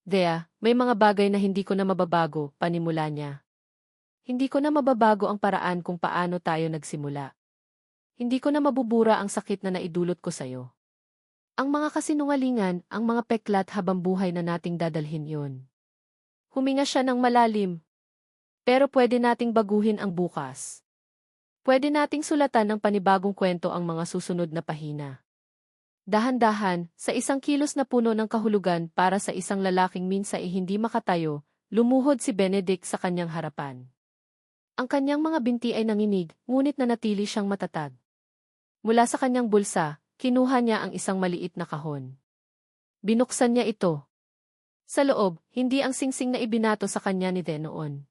Dea, may mga bagay na hindi ko na mababago, panimula niya. Hindi ko na mababago ang paraan kung paano tayo nagsimula. Hindi ko na mabubura ang sakit na naidulot ko sa'yo. Ang mga kasinungalingan, ang mga peklat habang buhay na nating dadalhin yon. Huminga siya ng malalim. Pero pwede nating baguhin ang bukas. Pwede nating sulatan ng panibagong kwento ang mga susunod na pahina. Dahan-dahan, sa isang kilos na puno ng kahulugan para sa isang lalaking minsan ay hindi makatayo, lumuhod si Benedict sa kanyang harapan. Ang kanyang mga binti ay nanginig, ngunit nanatili siyang matatag. Mula sa kanyang bulsa, kinuha niya ang isang maliit na kahon. Binuksan niya ito. Sa loob, hindi ang singsing na ibinato sa kanya ni De noon.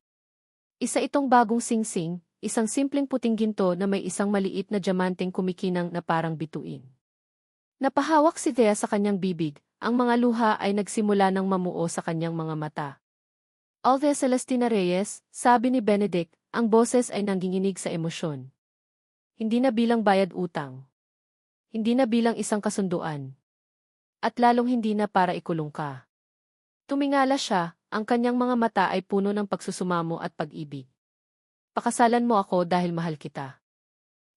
Isa itong bagong singsing, isang simpleng puting ginto na may isang maliit na diamanteng kumikinang na parang bituin. Napahawak si Thea sa kanyang bibig, ang mga luha ay nagsimula ng mamuo sa kanyang mga mata. Althea Celestina Reyes, sabi ni Benedict, ang boses ay nanginginig sa emosyon. Hindi na bilang bayad utang. Hindi na bilang isang kasunduan. At lalong hindi na para ikulong ka. Tumingala siya, ang kanyang mga mata ay puno ng pagsusumamo at pag-ibig. Pakasalan mo ako dahil mahal kita.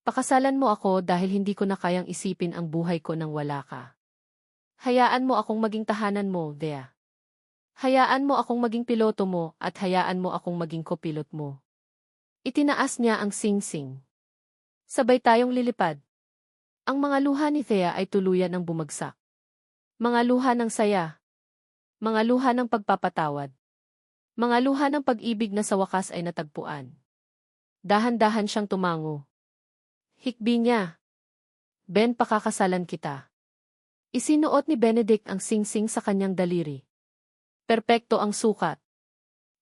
Pakasalan mo ako dahil hindi ko na kayang isipin ang buhay ko nang wala ka. Hayaan mo akong maging tahanan mo, Thea. Hayaan mo akong maging piloto mo at hayaan mo akong maging kopilot mo. Itinaas niya ang singsing. Sabay tayong lilipad. Ang mga luha ni Thea ay tuluyan ng bumagsak. Mga luha ng saya. Mga luha ng pagpapatawad. Mga luha ng pag-ibig na sa wakas ay natagpuan. Dahan-dahan siyang tumango. Hikbi niya. Ben, pakakasalan kita. Isinuot ni Benedict ang singsing sa kanyang daliri. Perpekto ang sukat.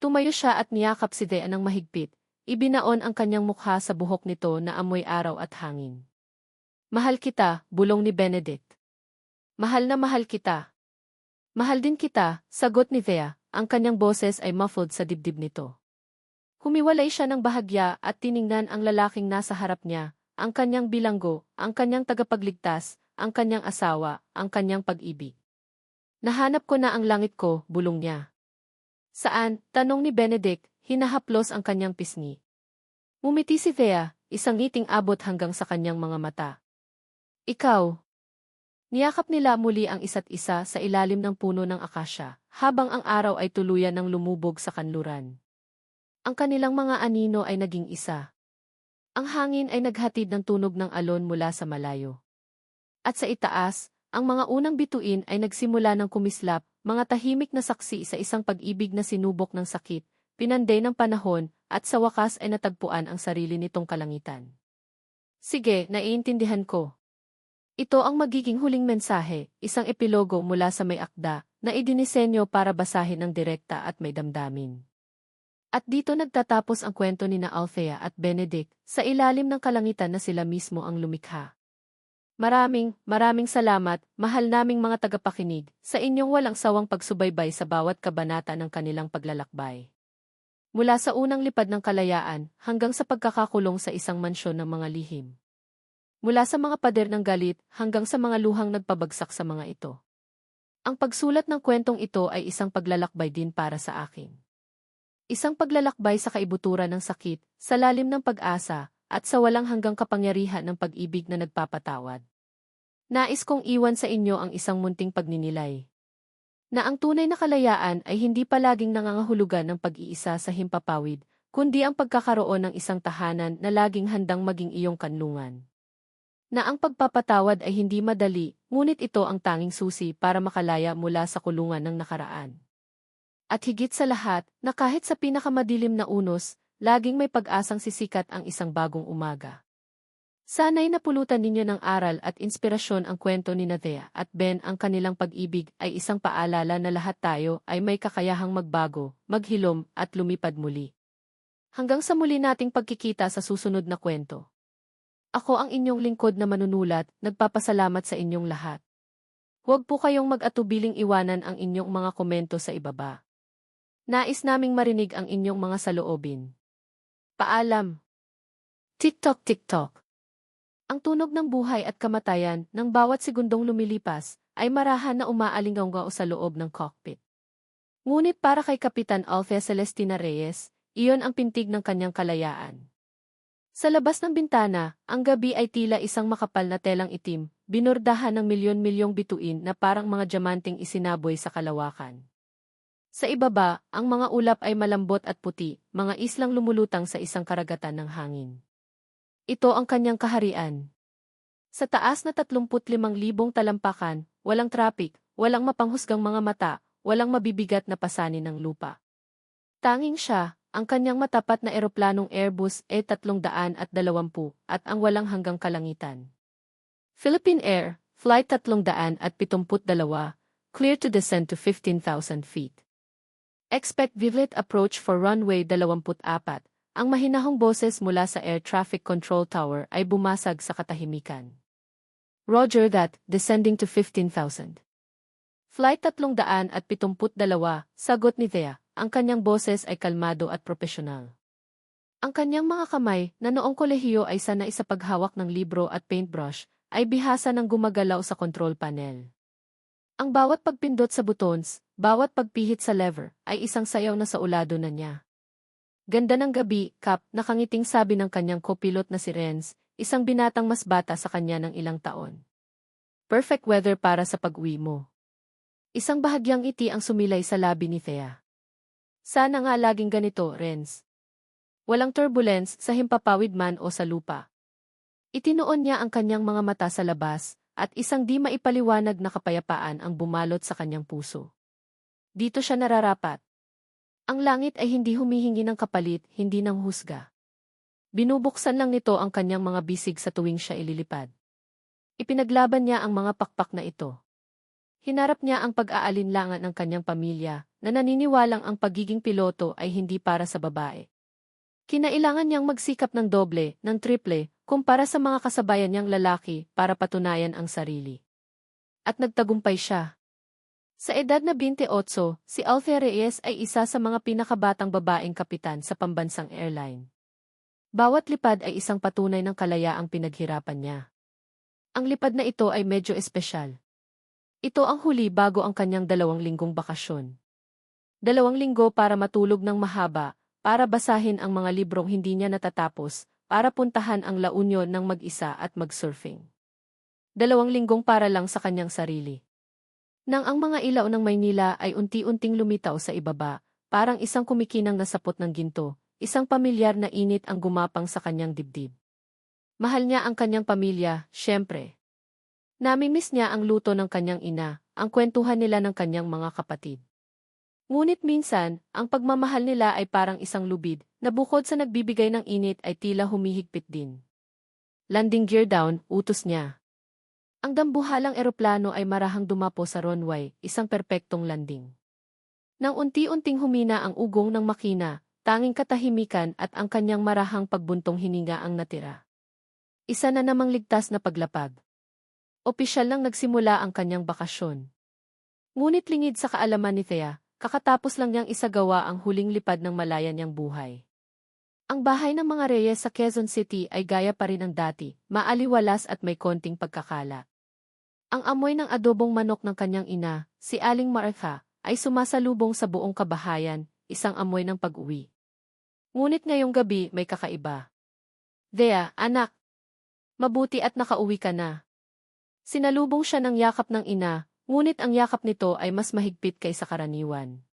Tumayo siya at niyakap si Thea ng mahigpit. Ibinaon ang kanyang mukha sa buhok nito na amoy araw at hangin. Mahal kita, bulong ni Benedict. Mahal na mahal kita. Mahal din kita, sagot ni Thea, ang kanyang boses ay muffled sa dibdib nito. Humiwalay siya ng bahagya at tiningnan ang lalaking nasa harap niya, ang kanyang bilanggo, ang kanyang tagapagligtas, ang kanyang asawa, ang kanyang pag-ibig. Nahanap ko na ang langit ko, bulong niya. Saan? Tanong ni Benedict, hinahaplos ang kanyang pisngi. Ngumiti si Thea, isang ngiting abot hanggang sa kanyang mga mata. Ikaw. Niyakap nila muli ang isa't isa sa ilalim ng puno ng akasya, habang ang araw ay tuluyan ng lumubog sa kanluran. Ang kanilang mga anino ay naging isa. Ang hangin ay naghatid ng tunog ng alon mula sa malayo. At sa itaas, ang mga unang bituin ay nagsimula ng kumislap, mga tahimik na saksi sa isang pag-ibig na sinubok ng sakit, pinanday ng panahon, at sa wakas ay natagpuan ang sarili nitong kalangitan. Sige, naiintindihan ko. Ito ang magiging huling mensahe, isang epilogo mula sa may akda, na idinisenyo para basahin ng direkta at may damdamin. At dito nagtatapos ang kwento ni na Althea at Benedict, sa ilalim ng kalangitan na sila mismo ang lumikha. Maraming salamat, mahal naming mga tagapakinig, sa inyong walang sawang pagsubaybay sa bawat kabanata ng kanilang paglalakbay. Mula sa unang lipad ng kalayaan, hanggang sa pagkakakulong sa isang mansyon ng mga lihim. Mula sa mga pader ng galit, hanggang sa mga luhang nagpabagsak sa mga ito. Ang pagsulat ng kwentong ito ay isang paglalakbay din para sa akin. Isang paglalakbay sa kaibuturan ng sakit, sa lalim ng pag-asa, at sa walang hanggang kapangyarihan ng pag-ibig na nagpapatawad. Nais kong iwan sa inyo ang isang munting pagninilay. Na ang tunay na kalayaan ay hindi palaging nangangahulugan ng pag-iisa sa himpapawid, kundi ang pagkakaroon ng isang tahanan na laging handang maging iyong kanlungan. Na ang pagpapatawad ay hindi madali, ngunit ito ang tanging susi para makalaya mula sa kulungan ng nakaraan. At higit sa lahat, na kahit sa pinakamadilim na unos, laging may pag-asang sisikat ang isang bagong umaga. Sana'y napulutan ninyo ng aral at inspirasyon ang kwento ni Thea at Ben. Ang kanilang pag-ibig ay isang paalala na lahat tayo ay may kakayahang magbago, maghilom, at lumipad muli. Hanggang sa muli nating pagkikita sa susunod na kwento. Ako ang inyong lingkod na manunulat, nagpapasalamat sa inyong lahat. Huwag po kayong mag-atubiling iwanan ang inyong mga komento sa ibaba. Nais naming marinig ang inyong mga saloobin. Paalam. TikTok TikTok. Ang tunog ng buhay at kamatayan ng bawat segundong lumilipas ay marahan na umaalinggaw sa loob ng cockpit. Ngunit para kay Kapitan Althea Celestina Reyes, iyon ang pintig ng kanyang kalayaan. Sa labas ng bintana, ang gabi ay tila isang makapal na telang itim, binordahan ng milyon-milyong bituin na parang mga diamanteng isinaboy sa kalawakan. Sa ibaba, ang mga ulap ay malambot at puti, mga islang lumulutang sa isang karagatan ng hangin. Ito ang kanyang kaharian. Sa taas na 35,000 talampakan, walang traffic, walang mapanghusgang mga mata, walang mabibigat na pasanin ng lupa. Tanging siya, ang kanyang matapat na eroplanong Airbus E320 at ang walang hanggang kalangitan. Philippine Air, Flight 372, clear to descend to 15,000 feet. Expect vigilant approach for runway 24. Ang mahinahong boses mula sa Air Traffic Control Tower ay bumasag sa katahimikan. Roger that, descending to 15,000. Flight 372, sagot ni Thea. Ang kanyang boses ay kalmado at propesyonal. Ang kanyang mga kamay, na noong kolehiyo ay sanay sa paghawak ng libro at paintbrush, ay bihasa ng gumagalaw sa control panel. Ang bawat pagpindot sa buttons, bawat pagpihit sa lever, ay isang sayaw na sa ulado na niya. Ganda ng gabi, Kap, nakangiting sabi ng kanyang kopilot na si Renz, isang binatang mas bata sa kanya ng ilang taon. Perfect weather para sa pag-uwi mo. Isang bahagyang ngiti ang sumilay sa labi ni Thea. Sana nga laging ganito, Renz. Walang turbulence sa himpapawid man o sa lupa. Itinoon niya ang kanyang mga mata sa labas, at isang di maipaliwanag na kapayapaan ang bumalot sa kanyang puso. Dito siya nararapat. Ang langit ay hindi humihingi ng kapalit, hindi ng husga. Binubuksan lang nito ang kanyang mga bisig sa tuwing siya ililipad. Ipinaglaban niya ang mga pakpak na ito. Hinarap niya ang pag-aalinlangan ng kanyang pamilya, na naniniwalang ang pagiging piloto ay hindi para sa babae. Kinailangan niyang magsikap ng doble, ng triple, kumpara sa mga kasabayan niyang lalaki para patunayan ang sarili. At nagtagumpay siya. Sa edad na 28, si Althea Reyes ay isa sa mga pinakabatang babaeng kapitan sa pambansang airline. Bawat lipad ay isang patunay ng kalayaang pinaghirapan niya. Ang lipad na ito ay medyo espesyal. Ito ang huli bago ang kanyang 2 linggong bakasyon. 2 linggo para matulog ng mahaba, para basahin ang mga librong hindi niya natatapos, para puntahan ang La Union ng mag-isa at mag-surfing. 2 linggong para lang sa kanyang sarili. Nang ang mga ilaw ng Maynila ay unti-unting lumitaw sa ibaba, parang isang kumikinang nasapot ng ginto, isang pamilyar na init ang gumapang sa kanyang dibdib. Mahal niya ang kanyang pamilya, syempre. Namimiss niya ang luto ng kanyang ina, ang kwentuhan nila ng kanyang mga kapatid. Ngunit minsan, ang pagmamahal nila ay parang isang lubid, na bukod sa nagbibigay ng init ay tila humihigpit din. Landing gear down, utos niya. Ang dambuhalang eroplano ay marahang dumapo sa runway, isang perpektong landing. Nang unti-unting humina ang ugong ng makina, tanging katahimikan at ang kanyang marahang pagbuntong hininga ang natira. Isa na namang ligtas na paglapag. Opisyal nang nagsimula ang kanyang bakasyon. Ngunit lingid sa kaalaman ni Thea, kakatapos lang niyang isagawa ang huling lipad ng malaya niyang buhay. Ang bahay ng mga Reyes sa Quezon City ay gaya pa rin ng dati, maaliwalas at may konting pagkakalat. Ang amoy ng adobong manok ng kanyang ina, si Aling Martha, ay sumasalubong sa buong kabahayan, isang amoy ng pag-uwi. Ngunit ngayong gabi may kakaiba. Thea, anak. Mabuti at nakauwi ka na. Sinalubong siya ng yakap ng ina, ngunit ang yakap nito ay mas mahigpit kaysa karaniwan.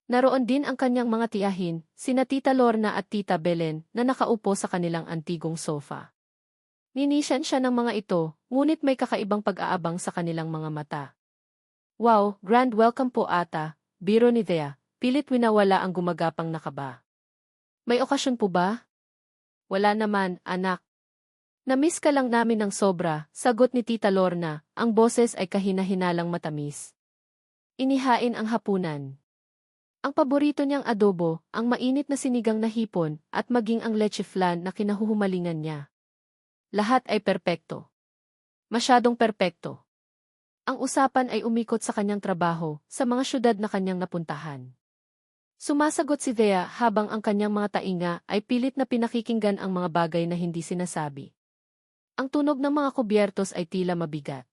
Naroon din ang kanyang mga tiyahin, sina Tita Lorna at Tita Belen, na nakaupo sa kanilang antigong sofa. Ninisyan siya ng mga ito, ngunit may kakaibang pag-aabang sa kanilang mga mata. Wow, grand welcome po ata, biro ni Thea, pilit winawala ang gumagapang na kaba. May okasyon po ba? Wala naman, anak. Namiss ka lang namin ng sobra, sagot ni Tita Lorna, ang boses ay kahina-hinalang matamis. Inihain ang hapunan. Ang paborito niyang adobo, ang mainit na sinigang na hipon, at maging ang leche flan na kinahuhumalingan niya. Lahat ay perpekto. Masyadong perpekto. Ang usapan ay umikot sa kanyang trabaho, sa mga syudad na kanyang napuntahan. Sumasagot si Thea habang ang kanyang mga tainga ay pilit na pinakikinggan ang mga bagay na hindi sinasabi. Ang tunog ng mga kubyertos ay tila mabigat.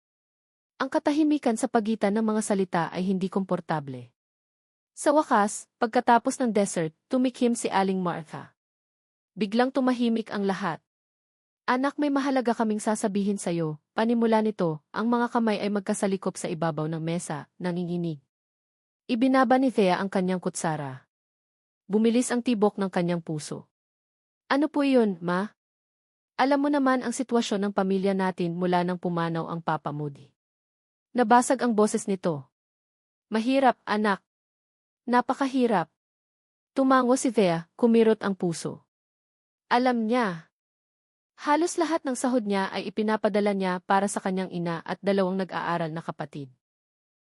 Ang katahimikan sa pagitan ng mga salita ay hindi komportable. Sa wakas, pagkatapos ng dessert, tumikim si Aling Martha. Biglang tumahimik ang lahat. Anak, may mahalaga kaming sasabihin sa'yo. Panimula nito, ang mga kamay ay magkasalikop sa ibabaw ng mesa, nanginginig. Ibinaba ni Thea ang kanyang kutsara. Bumilis ang tibok ng kanyang puso. Ano po iyon, ma? Alam mo naman ang sitwasyon ng pamilya natin mula nang pumanaw ang Papa Moody. Nabasag ang boses nito. Mahirap, anak. Napakahirap. Tumango si Thea, kumirot ang puso. Alam niya. Halos lahat ng sahod niya ay ipinapadala niya para sa kanyang ina at dalawang nag-aaral na kapatid.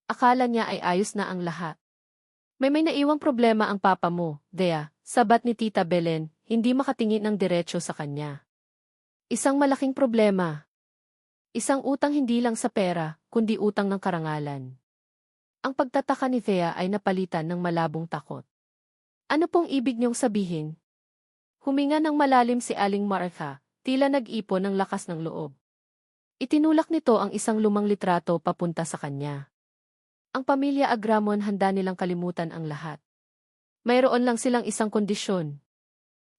Akala niya ay ayos na ang lahat. May naiwang problema ang papa mo, Thea, sabat ni Tita Belen, hindi makatingin ng diretso sa kanya. Isang malaking problema. Isang utang hindi lang sa pera, kundi utang ng karangalan. Ang pagtataka ni Thea ay napalitan ng malabong takot. Ano pong ibig niyong sabihin? Huminga ng malalim si Aling Martha. Tila nag-ipon ng lakas ng loob. Itinulak nito ang isang lumang litrato papunta sa kanya. Ang pamilya Agramon handa nilang kalimutan ang lahat. Mayroon lang silang isang kondisyon.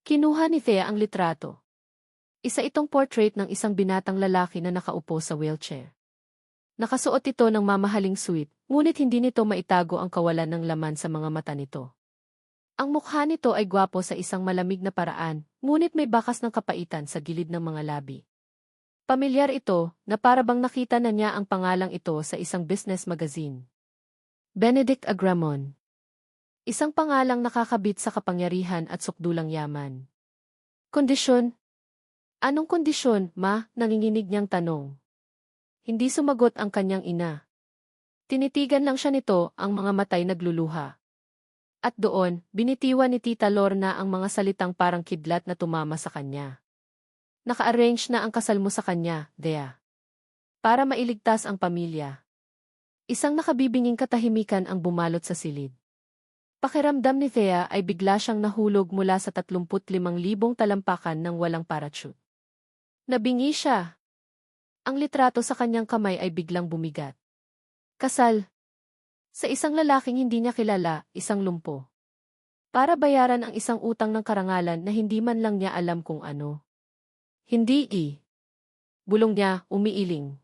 Kinuha ni Thea ang litrato. Isa itong portrait ng isang binatang lalaki na nakaupo sa wheelchair. Nakasuot ito ng mamahaling suit, ngunit hindi nito maitago ang kawalan ng laman sa mga mata nito. Ang mukha nito ay gwapo sa isang malamig na paraan, ngunit may bakas ng kapaitan sa gilid ng mga labi. Pamilyar ito, na parabang nakita na niya ang pangalang ito sa isang business magazine. Benedict Agramon. Isang pangalang nakakabit sa kapangyarihan at sukdulang yaman. Kondisyon? Anong kondisyon, ma? Nanginginig niyang tanong. Hindi sumagot ang kanyang ina. Tinitigan lang siya nito, ang mga matay nagluluha. At doon, binitiwan ni Tita Lorna ang mga salitang parang kidlat na tumama sa kanya. Naka-arrange na ang kasal mo sa kanya, Thea. Para mailigtas ang pamilya. Isang nakabibinging katahimikan ang bumalot sa silid. Pakiramdam ni Thea ay bigla siyang nahulog mula sa 35,000 talampakan ng walang parachute. Nabingi siya. Ang litrato sa kanyang kamay ay biglang bumigat. Kasal. Sa isang lalaking hindi niya kilala, isang lumpo. Para bayaran ang isang utang ng karangalan na hindi man lang niya alam kung ano. Hindi Bulong niya, umiiling.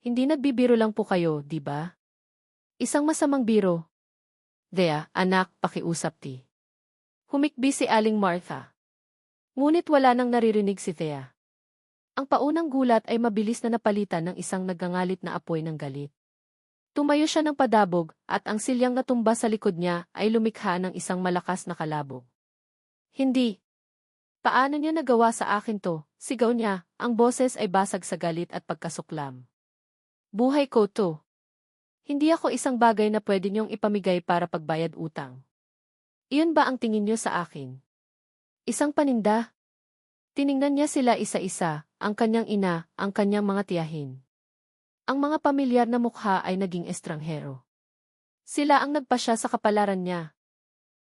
Hindi nagbibiro lang po kayo, di ba? Isang masamang biro. Thea, anak, pakiusap ti. Humikbi si Aling Martha. Ngunit wala nang naririnig si Thea. Ang paunang gulat ay mabilis na napalitan ng isang nagangalit na apoy ng galit. Tumayo siya ng padabog, at ang silyang natumba sa likod niya ay lumikha ng isang malakas na kalabog. Hindi. Paano niya nagawa sa akin to? Sigaw niya, ang boses ay basag sa galit at pagkasuklam. Buhay ko to. Hindi ako isang bagay na pwede niyong ipamigay para pagbayad utang. Iyon ba ang tingin niyo sa akin? Isang paninda? Tiningnan niya sila isa-isa, ang kanyang ina, ang kanyang mga tiyahin. Ang mga pamilyar na mukha ay naging estranghero. Sila ang nagpasya sa kapalaran niya.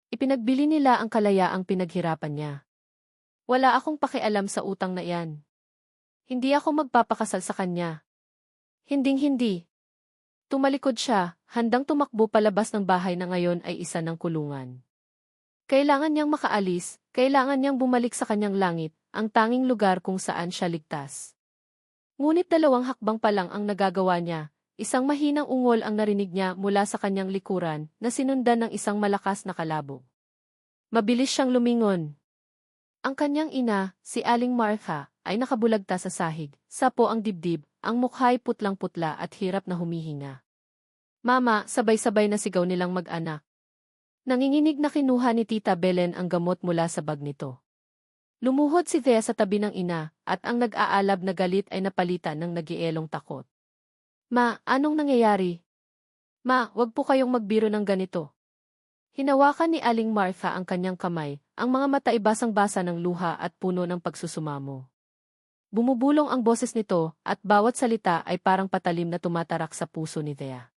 Ipinagbili nila ang kalayaang pinaghirapan niya. Wala akong pakialam sa utang na iyan. Hindi ako magpapakasal sa kanya. Hinding-hindi. Tumalikod siya, handang tumakbo palabas ng bahay na ngayon ay isa ng kulungan. Kailangan niyang makaalis, kailangan niyang bumalik sa kanyang langit, ang tanging lugar kung saan siya ligtas. Ngunit 2 hakbang pa lang ang nagagawa niya, isang mahinang ungol ang narinig niya mula sa kanyang likuran na sinundan ng isang malakas na kalabog. Mabilis siyang lumingon. Ang kanyang ina, si Aling Martha, ay nakabulagta sa sahig, sapo ang dibdib, ang mukha'y putlang-putla at hirap na humihinga. Mama, sabay-sabay na sigaw nilang mag-anak. Nanginginig na kinuha ni Tita Belen ang gamot mula sa bag nito. Lumuhod si Thea sa tabi ng ina, at ang nag-aalab na galit ay napalitan ng nagielong takot. Ma, anong nangyayari? Ma, wag po kayong magbiro ng ganito. Hinawakan ni Aling Martha ang kanyang kamay, ang mga mata ay basang-basa ng luha at puno ng pagsusumamo. Bumubulong ang boses nito, at bawat salita ay parang patalim na tumatarak sa puso ni Thea.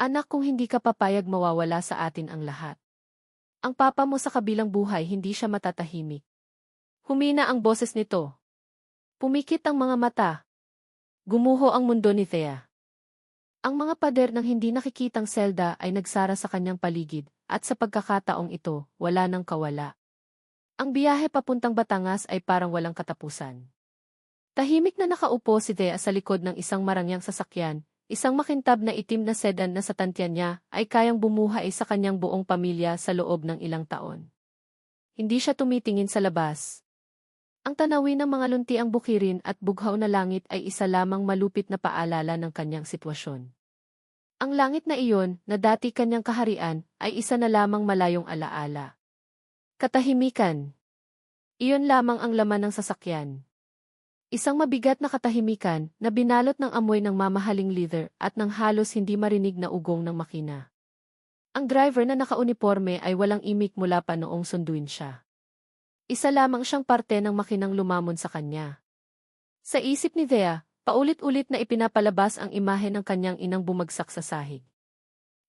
Anak, kung hindi ka papayag mawawala sa atin ang lahat. Ang papa mo sa kabilang buhay hindi siya matatahimik. Humina ang boses nito. Pumikit ang mga mata. Gumuho ang mundo ni Thea. Ang mga pader ng hindi nakikitang selda ay nagsara sa kanyang paligid, at sa pagkakataong ito, wala nang kawala. Ang biyahe papuntang Batangas ay parang walang katapusan. Tahimik na nakaupo si Thea sa likod ng isang marangyang sasakyan, isang makintab na itim na sedan na sa tantiyan niya ay kayang bumuhay sa kanyang buong pamilya sa loob ng ilang taon. Hindi siya tumitingin sa labas. Ang tanawin ng mga luntiang bukirin at bughaw na langit ay isa lamang malupit na paalala ng kanyang sitwasyon. Ang langit na iyon, na dati kanyang kaharian, ay isa na lamang malayong alaala. Katahimikan. Iyon lamang ang laman ng sasakyan. Isang mabigat na katahimikan na binalot ng amoy ng mamahaling leather at ng halos hindi marinig na ugong ng makina. Ang driver na nakauniporme ay walang imik mula pa noong sunduin siya. Isa lamang siyang parte ng makinang lumamon sa kanya. Sa isip ni Thea, paulit-ulit na ipinapalabas ang imahe ng kanyang inang bumagsak sa sahig.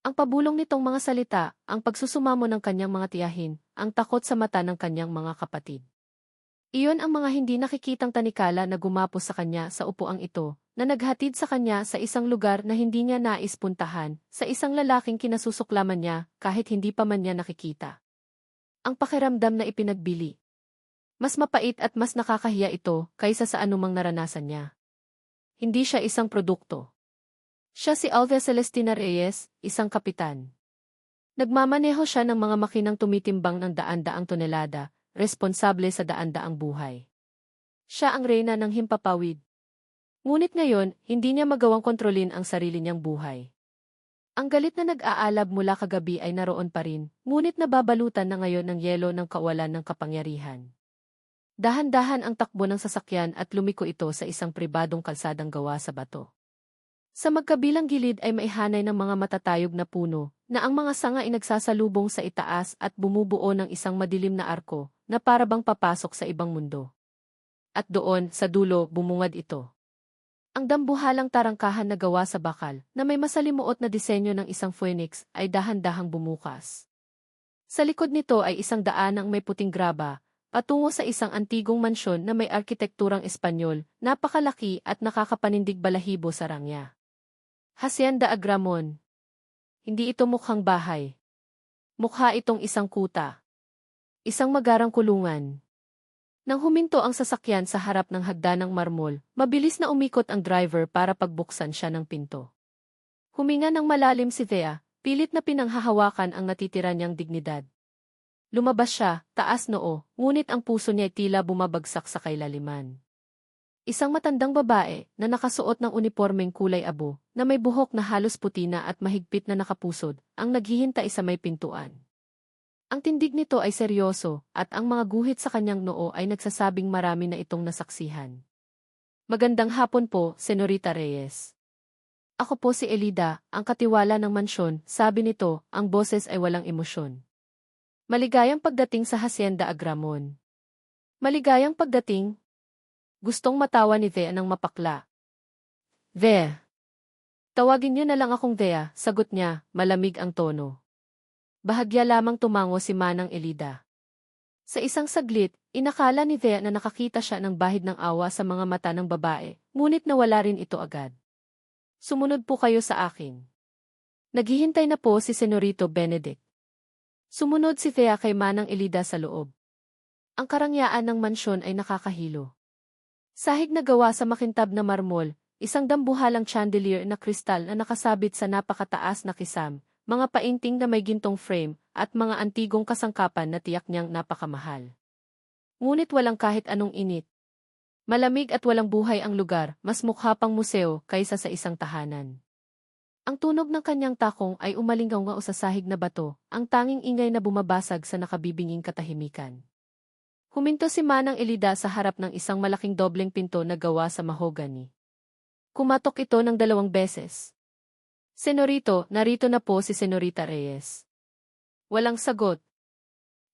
Ang pabulong nitong mga salita, ang pagsusumamo ng kanyang mga tiyahin, ang takot sa mata ng kanyang mga kapatid. Iyon ang mga hindi nakikitang tanikala na gumapos sa kanya sa upuang ito, na naghatid sa kanya sa isang lugar na hindi niya nais puntahan, sa isang lalaking kinasusuklaman niya kahit hindi pa man niya nakikita. Ang pakiramdam na ipinagbili. Mas mapait at mas nakakahiya ito kaysa sa anumang naranasan niya. Hindi siya isang produkto. Siya si Althea Celestina Reyes, isang kapitan. Nagmamaneho siya ng mga makinang tumitimbang ng daan-daang tonelada, responsable sa daan-daang buhay. Siya ang reyna ng himpapawid. Ngunit ngayon, hindi niya magawang kontrolin ang sarili niyang buhay. Ang galit na nag-aalab mula kagabi ay naroon pa rin, ngunit nababalutan na ngayon ng yelo ng kawalan ng kapangyarihan. Dahan-dahan ang takbo ng sasakyan at lumiko ito sa isang pribadong kalsadang gawa sa bato. Sa magkabilang gilid ay maihanay ng mga matatayog na puno, na ang mga sanga ay nagsasalubong sa itaas at bumubuo ng isang madilim na arko, na parabang papasok sa ibang mundo. At doon, sa dulo, bumungad ito. Ang dambuhalang tarangkahan na gawa sa bakal, na may masalimuot na disenyo ng isang phoenix, ay dahan-dahang bumukas. Sa likod nito ay isang daanang may puting graba, patungo sa isang antigong mansyon na may arkitekturang Espanyol, napakalaki at nakakapanindig balahibo sa rangya. Hacienda Agramon. Hindi ito mukhang bahay. Mukha itong isang kuta. Isang magarang kulungan. Nang huminto ang sasakyan sa harap ng hagdanang marmol, mabilis na umikot ang driver para pagbuksan siya ng pinto. Huminga ng malalim si Thea, pilit na pinanghahawakan ang natitira niyang dignidad. Lumabas siya, taas noo, ngunit ang puso niya ay tila bumabagsak sa kailaliman. Isang matandang babae na nakasuot ng unipormeng kulay abo, na may buhok na halos puti na at mahigpit na nakapusod, ang naghihintay sa may pintuan. Ang tindig nito ay seryoso, at ang mga guhit sa kanyang noo ay nagsasabing marami na itong nasaksihan. Magandang hapon po, Senorita Reyes. Ako po si Elida, ang katiwala ng mansyon, sabi nito, ang boses ay walang emosyon. Maligayang pagdating sa Hacienda Agramon. Maligayang pagdating? Gustong matawa ni Thea ng mapakla. Thea. Tawagin niyo na lang akong Thea, sagot niya, malamig ang tono. Bahagya lamang tumango si Manang Elida. Sa isang saglit, inakala ni Thea na nakakita siya ng bahid ng awa sa mga mata ng babae, ngunit nawala rin ito agad. Sumunod po kayo sa akin. Naghihintay na po si Senorito Benedict. Sumunod si Thea kay Manang Elida sa loob. Ang karangyaan ng mansyon ay nakakahilo. Sahig na gawa sa makintab na marmol, isang dambuhalang chandelier na kristal na nakasabit sa napakataas na kisam, mga painting na may gintong frame, at mga antigong kasangkapan na tiyak niyang napakamahal. Ngunit walang kahit anong init. Malamig at walang buhay ang lugar, mas mukha pang museo kaysa sa isang tahanan. Ang tunog ng kanyang takong ay umalingaw sa sahig na bato, ang tanging ingay na bumabasag sa nakabibinging katahimikan. Huminto si Manang Elida sa harap ng isang malaking dobleng pinto na gawa sa mahogany. Kumatok ito ng 2 beses. Senorito, narito na po si Senorita Reyes. Walang sagot.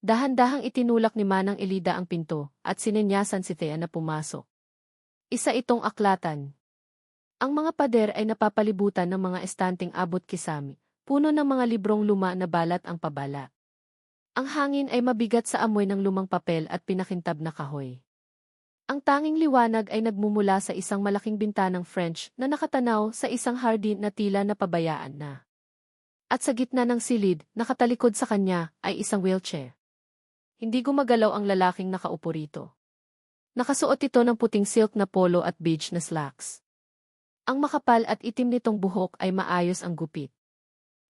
Dahan-dahang itinulak ni Manang Elida ang pinto, at sinenyasan si Thea na pumasok. Isa itong aklatan. Ang mga pader ay napapalibutan ng mga estanteng abot kisame, puno ng mga librong luma na balat ang pabala. Ang hangin ay mabigat sa amoy ng lumang papel at pinakintab na kahoy. Ang tanging liwanag ay nagmumula sa isang malaking bintanang French na nakatanaw sa isang hardin na tila napabayaan na. At sa gitna ng silid, nakatalikod sa kanya, ay isang wheelchair. Hindi gumagalaw ang lalaking nakaupo rito. Nakasuot ito ng puting silk na polo at beige na slacks. Ang makapal at itim nitong buhok ay maayos ang gupit.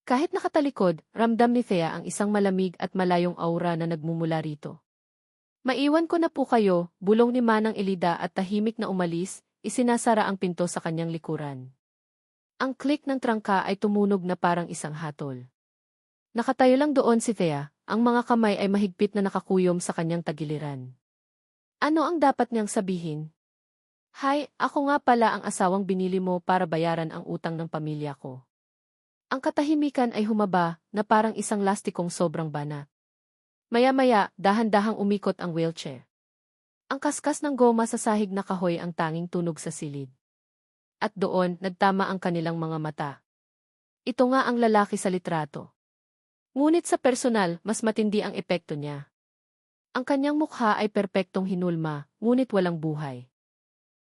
Kahit nakatalikod, ramdam ni Thea ang isang malamig at malayong aura na nagmumula rito. Maiwan ko na po kayo, bulong ni Manang Elida at tahimik na umalis, isinasara ang pinto sa kanyang likuran. Ang click ng trangka ay tumunog na parang isang hatol. Nakatayo lang doon si Thea, ang mga kamay ay mahigpit na nakakuyom sa kanyang tagiliran. Ano ang dapat niyang sabihin? Hi, ako nga pala ang asawang binili mo para bayaran ang utang ng pamilya ko. Ang katahimikan ay humaba na parang isang lastikong sobrang banat. Maya-maya, dahan-dahang umikot ang wheelchair. Ang kaskas ng goma sa sahig na kahoy ang tanging tunog sa silid. At doon, nagtama ang kanilang mga mata. Ito nga ang lalaki sa litrato. Ngunit sa personal, mas matindi ang epekto niya. Ang kanyang mukha ay perpektong hinulma, ngunit walang buhay.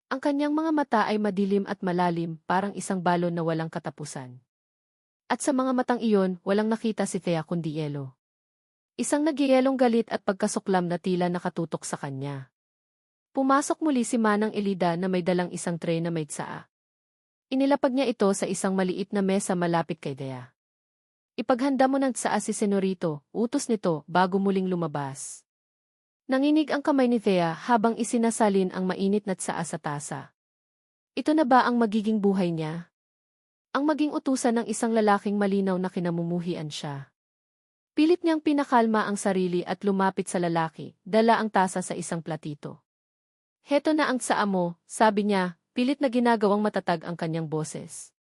Ang kanyang mga mata ay madilim at malalim, parang isang balon na walang katapusan. At sa mga matang iyon, walang nakita si Thea kundi yelo. Isang nagyelong galit at pagkasuklam na tila nakatutok sa kanya. Pumasok muli si Manang Elida na may dalang isang tray na may tsaa. Inilapag niya ito sa isang maliit na mesa malapit kay Thea. Ipaghanda mo ng tsaa si Senorito, utos nito bago muling lumabas. Nanginig ang kamay ni Thea habang isinasalin ang mainit na tsaa sa tasa. Ito na ba ang magiging buhay niya? Ang maging utusan ng isang lalaking malinaw na kinamumuhian siya. Pilit niyang pinakalma ang sarili at lumapit sa lalaki, dala ang tasa sa isang platito. Heto na ang tsaa mo, sabi niya, pilit na ginagawang matatag ang kanyang boses.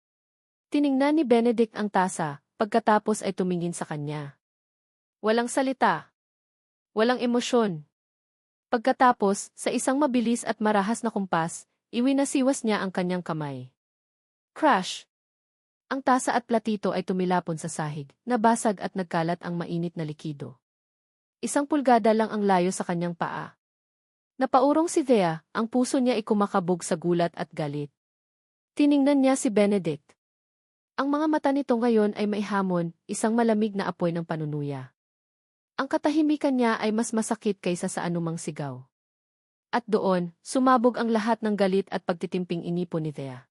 Tiningnan ni Benedict ang tasa, pagkatapos ay tumingin sa kanya. Walang salita. Walang emosyon. Pagkatapos, sa isang mabilis at marahas na kumpas, iwinasiwas niya ang kanyang kamay. Crash! Ang tasa at platito ay tumilapon sa sahig, nabasag at nagkalat ang mainit na likido. Isang pulgada lang ang layo sa kanyang paa. Napaurong si Thea, ang puso niya ay kumakabog sa gulat at galit. Tiningnan niya si Benedict. Ang mga mata nito ngayon ay maihamon, isang malamig na apoy ng panunuya. Ang katahimikan niya ay mas masakit kaysa sa anumang sigaw. At doon, sumabog ang lahat ng galit at pagtitimping inipon ni Thea.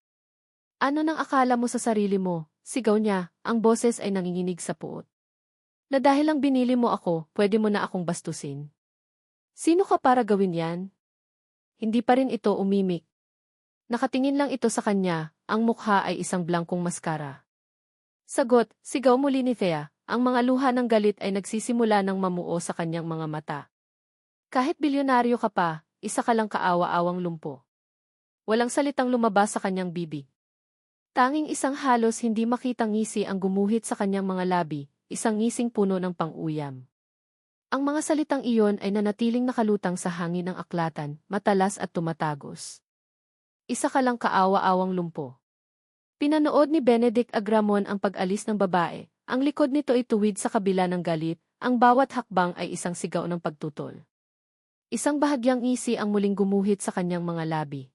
Ano nang akala mo sa sarili mo? Sigaw niya, ang boses ay nanginginig sa puot. Na dahil lang binili mo ako, pwede mo na akong bastusin. Sino ka para gawin yan? Hindi pa rin ito umimik. Nakatingin lang ito sa kanya, ang mukha ay isang blangkong maskara. Sagot, sigaw muli ni Thea, ang mga luha ng galit ay nagsisimula ng mamuo sa kanyang mga mata. Kahit bilyonaryo ka pa, isa ka lang kaawa-awang lumpo. Walang salitang lumabas sa kanyang bibig. Tanging isang halos hindi makitang ngisi ang gumuhit sa kanyang mga labi, isang ngising puno ng pang-uyam. Ang mga salitang iyon ay nanatiling nakalutang sa hangin ng aklatan, matalas at tumatagos. Isa ka lang kaawa-awang lumpo. Pinanood ni Benedict Agramon ang pag-alis ng babae, ang likod nito ay tuwid sa kabila ng galit, ang bawat hakbang ay isang sigaw ng pagtutol. Isang bahagyang ngisi ang muling gumuhit sa kanyang mga labi.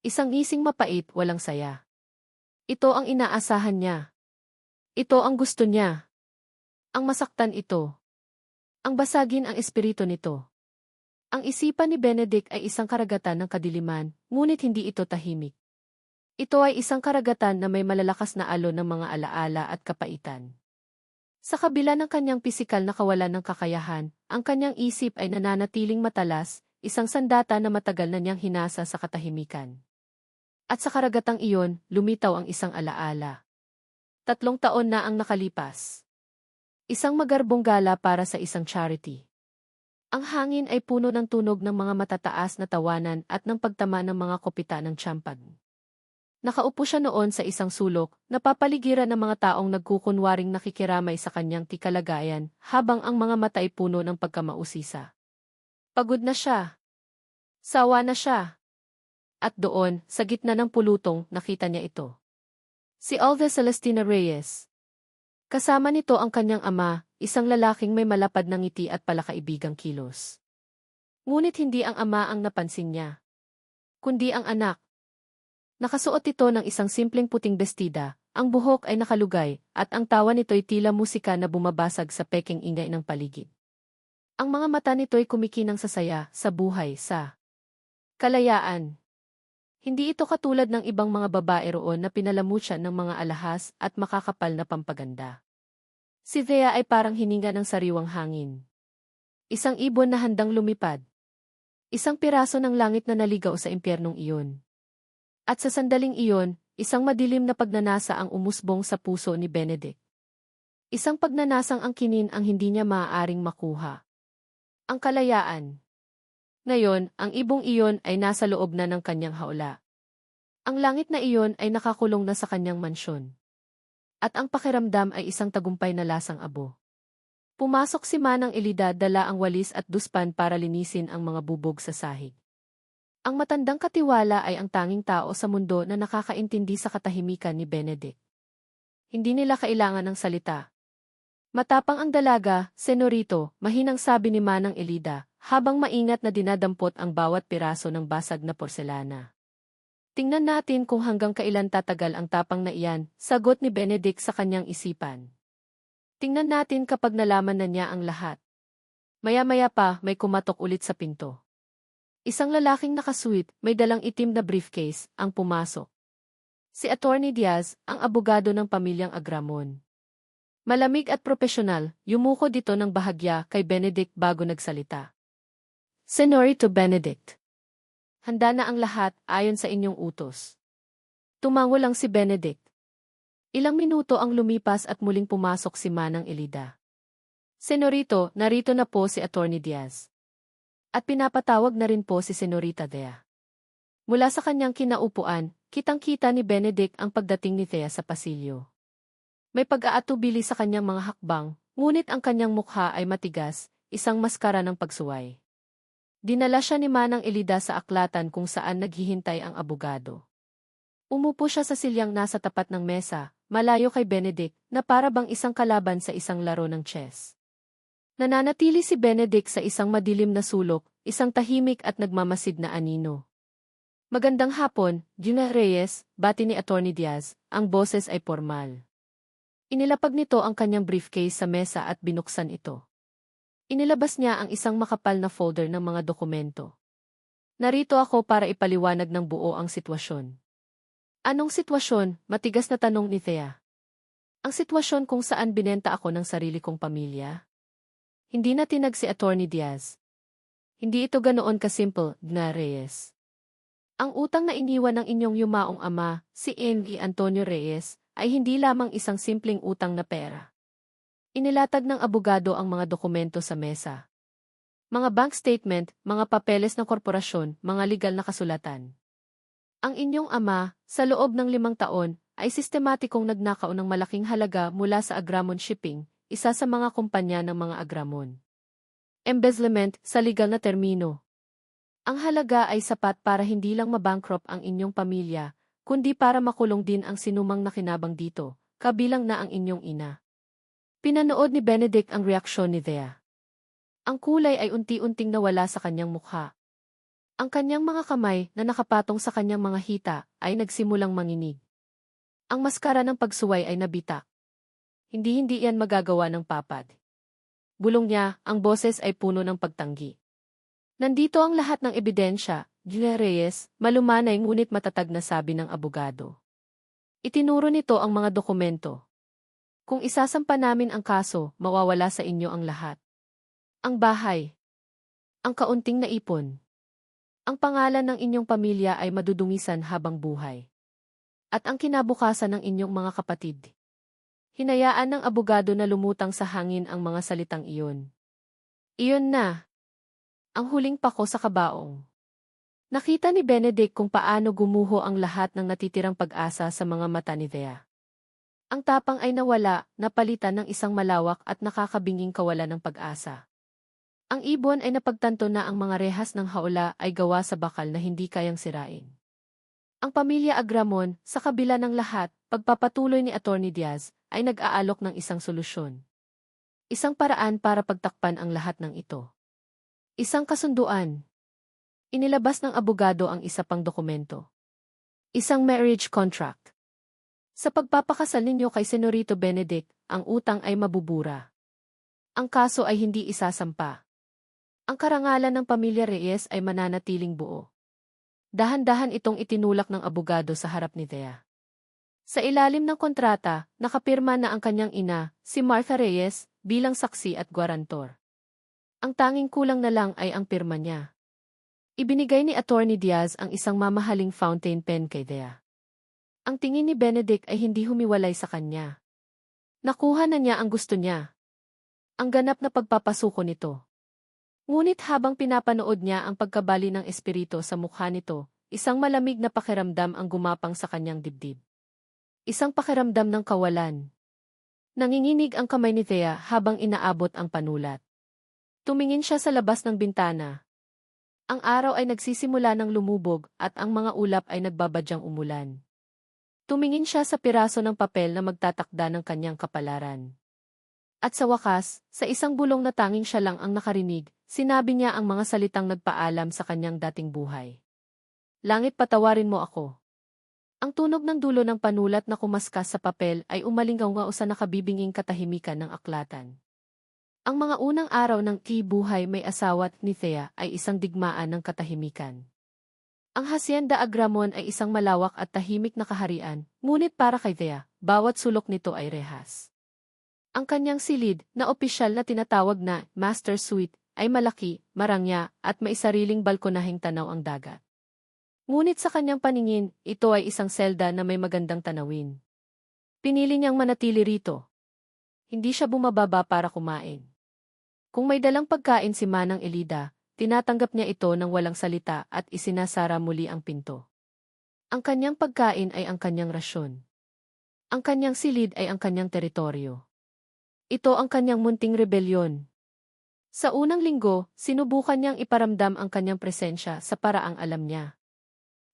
Isang ngising mapait, walang saya. Ito ang inaasahan niya. Ito ang gusto niya. Ang masaktan ito. Ang basagin ang espiritu nito. Ang isipan ni Benedict ay isang karagatan ng kadiliman, ngunit hindi ito tahimik. Ito ay isang karagatan na may malalakas na alon ng mga alaala at kapaitan. Sa kabila ng kanyang pisikal na kawalan ng kakayahan, ang kanyang isip ay nananatiling matalas, isang sandata na matagal na niyang hinasa sa katahimikan. At sa karagatang iyon, lumitaw ang isang alaala. 3 taon na ang nakalipas. Isang magarbong gala para sa isang charity. Ang hangin ay puno ng tunog ng mga matataas na tawanan at ng pagtama ng mga kopita ng champagne. Nakaupo siya noon sa isang sulok, napapaligiran ng mga taong nagkukunwaring nakikiramay sa kanyang tikalagayan, habang ang mga mata ay puno ng pagkamausisa. Pagod na siya. Sawa na siya. At doon, sa gitna ng pulutong, nakita niya ito. Si Alva Celestina Reyes. Kasama nito ang kanyang ama, isang lalaking may malapad na ngiti at palakaibigang kilos. Ngunit hindi ang ama ang napansin niya. kundi ang anak. Nakasuot ito ng isang simpleng puting bestida, ang buhok ay nakalugay, at ang tawa nito'y tila musika na bumabasag sa peking ingay ng paligid. Ang mga mata nito'y kumikinang sa saya, sa buhay, sa kalayaan. Hindi ito katulad ng ibang mga babae roon na pinalamutsyan ng mga alahas at makakapal na pampaganda. Si Thea ay parang hininga ng sariwang hangin. Isang ibon na handang lumipad. Isang piraso ng langit na naligaw sa impyernong iyon. At sa sandaling iyon, isang madilim na pagnanasa ang umusbong sa puso ni Benedict. Isang pagnanasang ang kinin ang hindi niya maaaring makuha. Ang kalayaan. Ngayon, ang ibong iyon ay nasa loob na ng kanyang haula. Ang langit na iyon ay nakakulong na sa kanyang mansyon. At ang pakiramdam ay isang tagumpay na lasang abo. Pumasok si Manang Elida, dala ang walis at duspan para linisin ang mga bubog sa sahig. Ang matandang katiwala ay ang tanging tao sa mundo na nakakaintindi sa katahimikan ni Benedict. Hindi nila kailangan ng salita. Matapang ang dalaga, Senorito, mahinang sabi ni Manang Elida, habang maingat na dinadampot ang bawat piraso ng basag na porselana. Tingnan natin kung hanggang kailan tatagal ang tapang na iyan, sagot ni Benedict sa kanyang isipan. Tingnan natin kapag nalaman na niya ang lahat. Maya-maya pa, may kumatok ulit sa pinto. Isang lalaking nakasuit, may dalang itim na briefcase, ang pumasok. Si Attorney Diaz, ang abogado ng pamilyang Agramon. Malamig at propesyonal, yumuko dito ng bahagya kay Benedict bago nagsalita. Senorito Benedict. Handa na ang lahat ayon sa inyong utos. Tumango lang si Benedict. Ilang minuto ang lumipas at muling pumasok si Manang Elida. Senorito, narito na po si Attorney Diaz. At pinapatawag na rin po si Senorita Thea. Mula sa kanyang kinaupuan, kitang-kita ni Benedict ang pagdating ni Thea sa pasilyo. May pag-aatubili sa kanyang mga hakbang, ngunit ang kanyang mukha ay matigas, isang maskara ng pagsuway. Dinala siya ni Manang Elida sa aklatan kung saan naghihintay ang abogado. Umupo siya sa silyang nasa tapat ng mesa, malayo kay Benedict, na para bang isang kalaban sa isang laro ng chess. Nananatili si Benedict sa isang madilim na sulok, isang tahimik at nagmamasid na anino. Magandang hapon, Gina Reyes, bati ni Attorney Diaz, ang boses ay formal. Inilapag nito ang kanyang briefcase sa mesa at binuksan ito. Inilabas niya ang isang makapal na folder ng mga dokumento. Narito ako para ipaliwanag ng buo ang sitwasyon. Anong sitwasyon? Matigas na tanong ni Thea. Ang sitwasyon kung saan binenta ako ng sarili kong pamilya? Hindi na tinag si Attorney Diaz. Hindi ito ganoon kasimple, Gina Reyes. Ang utang na iniwan ng inyong yumaong ama, si Engie Antonio Reyes, ay hindi lamang isang simpleng utang na pera. Inilatag ng abogado ang mga dokumento sa mesa. Mga bank statement, mga papeles ng korporasyon, mga legal na kasulatan. Ang inyong ama, sa loob ng 5 taon, ay sistematikong nagnakaw ng malaking halaga mula sa Agramon Shipping, isa sa mga kumpanya ng mga Agramon. Embezzlement, sa legal na termino. Ang halaga ay sapat para hindi lang mabankrupt ang inyong pamilya, kundi para makulong din ang sinumang nakinabang dito, kabilang na ang inyong ina. Pinanood ni Benedict ang reaksyon ni Thea. Ang kulay ay unti-unting nawala sa kanyang mukha. Ang kanyang mga kamay na nakapatong sa kanyang mga hita ay nagsimulang manginig. Ang maskara ng pagsuway ay nabitak. Hindi yan magagawa ng papad. Bulong niya, ang boses ay puno ng pagtanggi. Nandito ang lahat ng ebidensya, Gina Reyes, malumanay ngunit matatag na sabi ng abogado. Itinuro nito ang mga dokumento. Kung isasampa namin ang kaso, mawawala sa inyo ang lahat. Ang bahay. Ang kaunting naipon. Ang pangalan ng inyong pamilya ay madudungisan habang buhay. At ang kinabukasan ng inyong mga kapatid. Hinayaan ng abogado na lumutang sa hangin ang mga salitang iyon. Iyon na. Ang huling pako sa kabaong. Nakita ni Benedict kung paano gumuho ang lahat ng natitirang pag-asa sa mga mata ni Thea. Ang tapang ay nawala, napalitan ng isang malawak at nakakabinging kawalan ng pag-asa. Ang ibon ay napagtanto na ang mga rehas ng haula ay gawa sa bakal na hindi kayang sirain. Ang pamilya Agramon, sa kabila ng lahat, pagpapatuloy ni Attorney Diaz, ay nag-aalok ng isang solusyon. Isang paraan para pagtakpan ang lahat ng ito. Isang kasunduan. Inilabas ng abogado ang isa pang dokumento. Isang marriage contract. Sa pagpapakasal ninyo kay Senorito Benedict, ang utang ay mabubura. Ang kaso ay hindi isasampa. Ang karangalan ng pamilya Reyes ay mananatiling buo. Dahan-dahan itong itinulak ng abogado sa harap ni Thea. Sa ilalim ng kontrata, nakapirma na ang kanyang ina, si Martha Reyes, bilang saksi at gwarantor. Ang tanging kulang na lang ay ang pirma niya. Ibinigay ni Attorney Diaz ang isang mamahaling fountain pen kay Thea. Ang tingin ni Benedict ay hindi humiwalay sa kanya. Nakuha na niya ang gusto niya. Ang ganap na pagpapasuko nito. Ngunit habang pinapanood niya ang pagkabali ng espiritu sa mukha nito, isang malamig na pakiramdam ang gumapang sa kanyang dibdib. Isang pakiramdam ng kawalan. Nanginginig ang kamay ni Thea habang inaabot ang panulat. Tumingin siya sa labas ng bintana. Ang araw ay nagsisimula ng lumubog at ang mga ulap ay nagbabadyang umulan. Tumingin siya sa piraso ng papel na magtatakda ng kanyang kapalaran. At sa wakas, sa isang bulong na tanging siya lang ang nakarinig, sinabi niya ang mga salitang nagpaalam sa kanyang dating buhay. Langit, patawarin mo ako. Ang tunog ng dulo ng panulat na kumaskas sa papel ay umalingaw sa nakabibinging katahimikan ng aklatan. Ang mga unang araw ng buhay may asawa ni Thea ay isang digmaan ng katahimikan. Ang Hacienda Agramon ay isang malawak at tahimik na kaharian, ngunit para kay Thea, bawat sulok nito ay rehas. Ang kanyang silid, na opisyal na tinatawag na Master Suite, ay malaki, marangya, at may sariling balkonaheng tanaw ang dagat. Ngunit sa kanyang paningin, ito ay isang selda na may magandang tanawin. Pinili niyang manatili rito. Hindi siya bumababa para kumain. Kung may dalang pagkain si Manang Elida, tinatanggap niya ito ng walang salita at isinasara muli ang pinto. Ang kanyang pagkain ay ang kanyang rasyon. Ang kanyang silid ay ang kanyang teritoryo. Ito ang kanyang munting rebelyon. Sa unang linggo, sinubukan niyang iparamdam ang kanyang presensya sa paraang alam niya.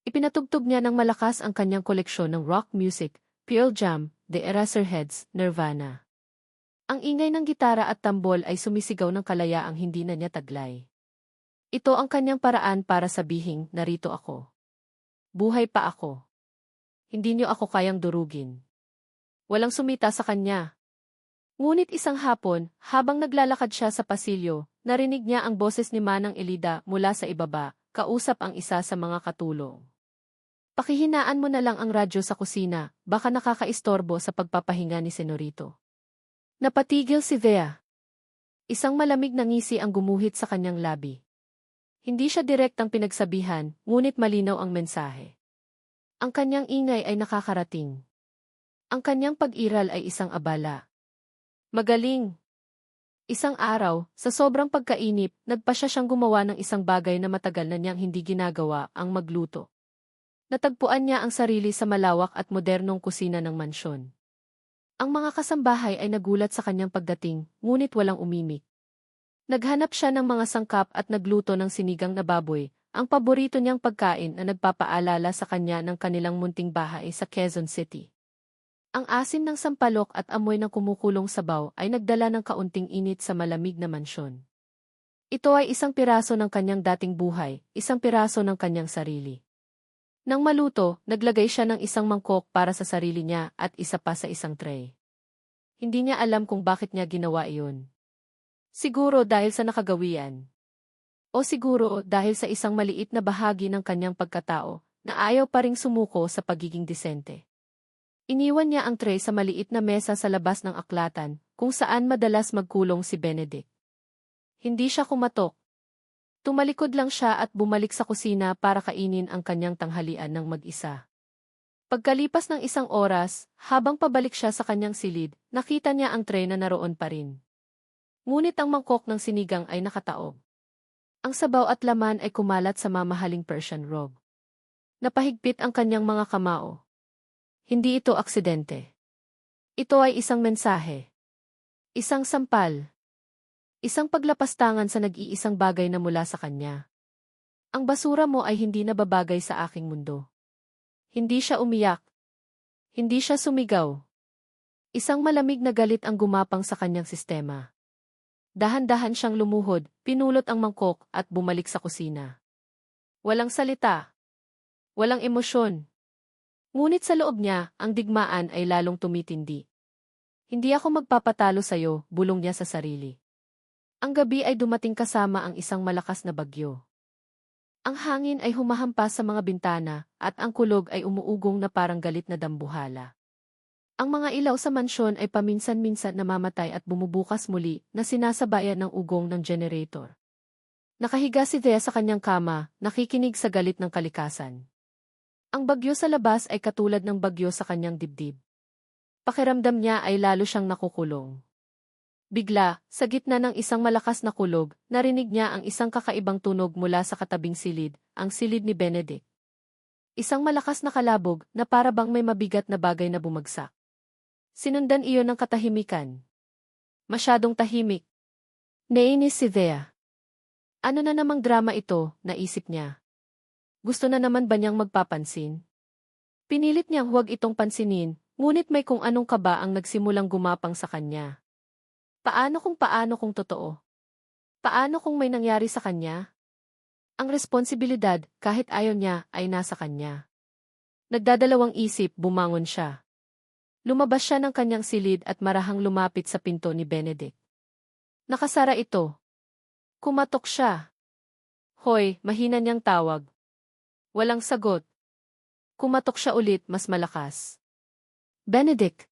Ipinatugtog niya ng malakas ang kanyang koleksyon ng rock music, Pearl Jam, The Eraserheads, Nirvana. Ang ingay ng gitara at tambol ay sumisigaw ng kalayaang hindi na niya taglay. Ito ang kanyang paraan para sabihing, narito ako. Buhay pa ako. Hindi niyo ako kayang durugin. Walang sumita sa kanya. Ngunit isang hapon, habang naglalakad siya sa pasilyo, narinig niya ang boses ni Manang Elida mula sa ibaba, kausap ang isa sa mga katulong. Pakihinaan mo na lang ang radyo sa kusina, baka nakakaistorbo sa pagpapahinga ni Senorito. Napatigil si Thea. Isang malamig na ngisi ang gumuhit sa kanyang labi. Hindi siya direktang pinagsabihan, ngunit malinaw ang mensahe. Ang kanyang ingay ay nakakarating. Ang kanyang pag-iral ay isang abala. Magaling! Isang araw, sa sobrang pagkainip, nagpa siyang gumawa ng isang bagay na matagal na niyang hindi ginagawa, ang magluto. Natagpuan niya ang sarili sa malawak at modernong kusina ng mansyon. Ang mga kasambahay ay nagulat sa kanyang pagdating, ngunit walang umimik. Naghanap siya ng mga sangkap at nagluto ng sinigang na baboy, ang paborito niyang pagkain na nagpapaalala sa kanya ng kanilang munting bahay sa Quezon City. Ang asim ng sampalok at amoy ng kumukulong sabaw ay nagdala ng kaunting init sa malamig na mansyon. Ito ay isang piraso ng kanyang dating buhay, isang piraso ng kanyang sarili. Nang maluto, naglagay siya ng isang mangkok para sa sarili niya at isa pa sa isang tray. Hindi niya alam kung bakit niya ginawa iyon. Siguro dahil sa nakagawian. O siguro dahil sa isang maliit na bahagi ng kanyang pagkatao na ayaw pa ring sumuko sa pagiging disente. Iniwan niya ang tray sa maliit na mesa sa labas ng aklatan, kung saan madalas magkulong si Benedict. Hindi siya kumatok. Tumalikod lang siya at bumalik sa kusina para kainin ang kanyang tanghalian ng mag-isa. Pagkalipas ng isang oras, habang pabalik siya sa kanyang silid, nakita niya ang tray na naroon pa rin. Ngunit ang mangkok ng sinigang ay nakataob. Ang sabaw at laman ay kumalat sa mamahaling Persian rug. Napahigpit ang kanyang mga kamao. Hindi ito aksidente. Ito ay isang mensahe. Isang sampal. Isang paglapastangan sa nag-iisang bagay na mula sa kanya. Ang basura mo ay hindi nababagay sa aking mundo. Hindi siya umiyak. Hindi siya sumigaw. Isang malamig na galit ang gumapang sa kanyang sistema. Dahan-dahan siyang lumuhod, pinulot ang mangkok at bumalik sa kusina. Walang salita. Walang emosyon. Ngunit sa loob niya, ang digmaan ay lalong tumitindi. Hindi ako magpapatalo sa'yo, bulong niya sa sarili. Ang gabi ay dumating kasama ang isang malakas na bagyo. Ang hangin ay humahampas sa mga bintana, at ang kulog ay umuugong na parang galit na dambuhala. Ang mga ilaw sa mansyon ay paminsan-minsan namamatay at bumubukas muli na sinasabayan ng ugong ng generator. Nakahiga si Thea sa kanyang kama, nakikinig sa galit ng kalikasan. Ang bagyo sa labas ay katulad ng bagyo sa kanyang dibdib. Pakiramdam niya ay lalo siyang nakukulong. Bigla, sa gitna ng isang malakas na kulog, narinig niya ang isang kakaibang tunog mula sa katabing silid, ang silid ni Benedict. Isang malakas na kalabog na para bang may mabigat na bagay na bumagsak. Sinundan iyon ng katahimikan. Masyadong tahimik. Nainis si Thea. Ano na namang drama ito, naisip niya. Gusto na naman ba niyang magpapansin? Pinilit niyang huwag itong pansinin, ngunit may kung anong kaba ang nagsimulang gumapang sa kanya. Paano kung totoo? Paano kung may nangyari sa kanya? Ang responsibilidad, kahit ayaw niya, ay nasa kanya. Nagdadalawang isip, bumangon siya. Lumabas siya ng kanyang silid at marahang lumapit sa pinto ni Benedict. Nakasara ito. Kumatok siya. Hoy, mahina niyang tawag. Walang sagot. Kumatok siya ulit, mas malakas. Benedict.